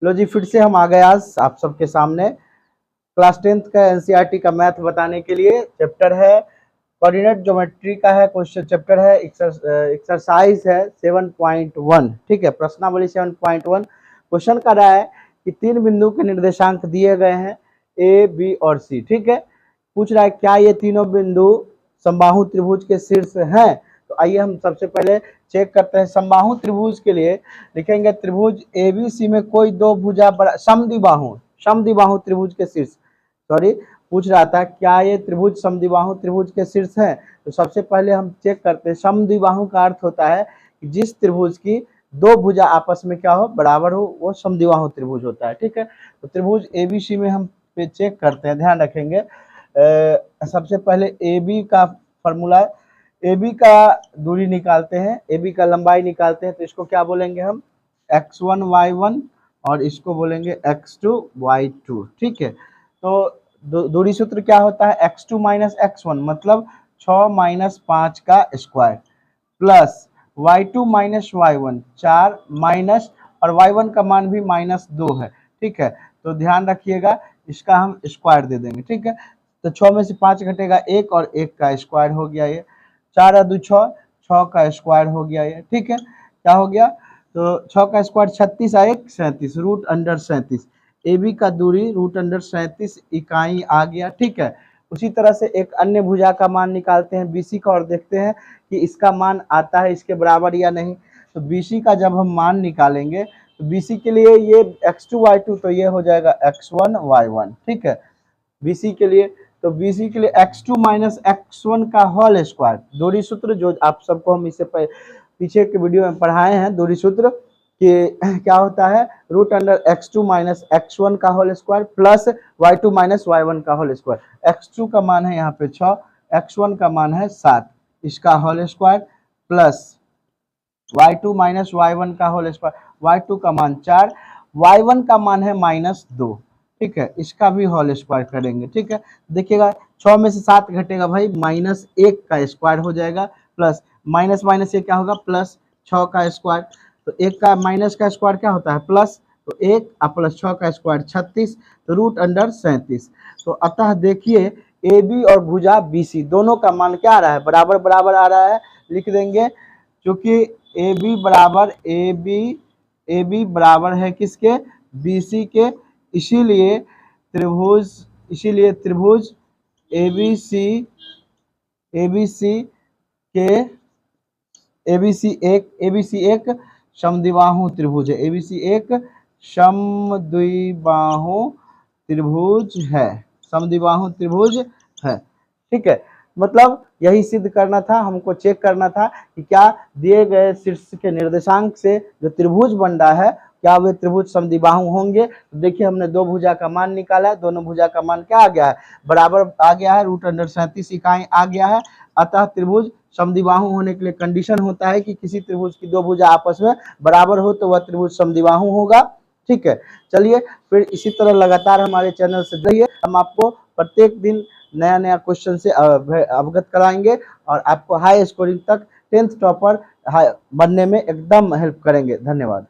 लो जी, फिर से हम आ गए आज आप सबके सामने क्लास 10th का एनसीईआरटी का मैथ बताने के लिए। चैप्टर है कोऑर्डिनेट ज्योमेट्री का है, क्वेश्चन चैप्टर है, एक्सरसाइज है 7.1। ठीक है, प्रश्नावली 7.1। क्वेश्चन कर रहा है कि तीन बिंदु के निर्देशांक दिए गए हैं ए, बी और सी। ठीक है, पूछ रहा है क्या ये तीनों बिंदु समबाहु त्रिभुज के शीर्ष हैं। तो आइए हम सबसे पहले चेक करते हैं। समबाहु त्रिभुज के लिए लिखेंगे त्रिभुज एबीसी में कोई दो भुजा समद्विबाहु त्रिभुज के शीर्ष, सॉरी, पूछ रहा था क्या ये त्रिभुज समद्विबाहु त्रिभुज के शीर्ष है। तो सबसे पहले हम चेक करते हैं। समद्विबाहु का अर्थ होता है कि जिस त्रिभुज की दो भुजा आपस में क्या हो, बराबर हो, वो समद्विबाहु त्रिभुज होता है। ठीक है, तो त्रिभुज एबीसी में हम चेक करते हैं, ध्यान रखेंगे। सबसे पहले ए बी का फॉर्मूला, ए बी का दूरी निकालते हैं, ए बी का लंबाई निकालते हैं। तो इसको क्या बोलेंगे हम, x1 y1 और इसको बोलेंगे x2 y2। ठीक है, तो दूरी सूत्र क्या होता है, x2 माइनस x1 मतलब 6 माइनस 5 का square plus y2 minus y1 4 minus, और y1 का मान भी -2 है। ठीक है, तो ध्यान रखिएगा, इसका हम स्क्वायर दे देंगे। ठीक है, तो 6 में से 5 घटेगा 1 और 1 का स्क्वायर हो गया ये, 4 और 2 6, 6 का स्क्वायर हो गया ये। ठीक है, क्या हो गया, तो 6 का स्क्वायर 36 और 1 37, रूट अंडर 37। ए बी का दूरी रूट अंडर 37 इकाई आ गया। ठीक है, उसी तरह से एक अन्य भुजा का मान निकालते हैं बी सी का, और देखते हैं कि इसका मान आता है इसके बराबर या नहीं। तो बी सी का जब हम मान निकालेंगे तो बी सी के लिए ये x2 y2, तो ये हो जाएगा x1 y1। ठीक है, BC के लिए, तो BC के लिए x2 माइनस x1 का होल स्क्वायर, दूरी सूत्र जो आप सबको हम इससे पीछे के वीडियो में पढ़ाए हैं, दूरी सूत्र कि क्या होता है, root under x2 minus x1 का whole square plus y2 minus y1 का होल स्क्वायर। x2 का मान है यहाँ पे 6, x1 का मान है 7, इसका whole square plus y2 minus y1 का होल स्क्वायर, y2 का मान 4, y1 का मान है -2। ठीक है, इसका भी होल स्क्वायर करेंगे। ठीक है, देखिएगा 6 में से 7 घटेगा भाई, -1 का स्क्वायर हो जाएगा प्लस माइनस माइनस ये क्या होगा, प्लस 6 का स्क्वायर। तो 1 का माइनस का स्क्वायर क्या होता है, प्लस, तो 1 प्लस 6 का स्क्वायर 36, तो रूट अंडर 37। तो अतः देखिए ए बी और भुजा बी सी दोनों का मान क्या आ रहा है, बराबर बराबर आ रहा है। लिख देंगे क्योंकि ए बी बराबर है किसके, बी सी के, इसीलिए त्रिभुज एबीसी एक समद्विबाहु त्रिभुज है। एबीसी एक समद्विबाहु त्रिभुज है, समद्विबाहु त्रिभुज है। ठीक है, मतलब यही सिद्ध करना था, हमको चेक करना था कि क्या दिए गए शीर्ष के निर्देशांक से जो त्रिभुज बन रहा है, क्या वे त्रिभुज समद्विबाहु होंगे। तो देखिए हमने दो भुजा का मान निकाला है, दोनों भुजा का मान क्या आ गया है, बराबर आ गया है, रूट अंडर 37 इकाई आ गया है। अतः त्रिभुज समद्विबाहु होने के लिए कंडीशन होता है कि किसी त्रिभुज की दो भुजा आपस में बराबर हो तो वह त्रिभुज समद्विबाहु होगा। ठीक है, चलिए फिर इसी तरह लगातार हमारे चैनल से रहिए, हम आपको प्रत्येक दिन नया नया क्वेश्चन से अवगत कराएंगे और आपको हाई स्कोरिंग तक 10th टॉपर बनने में एकदम हेल्प करेंगे। धन्यवाद।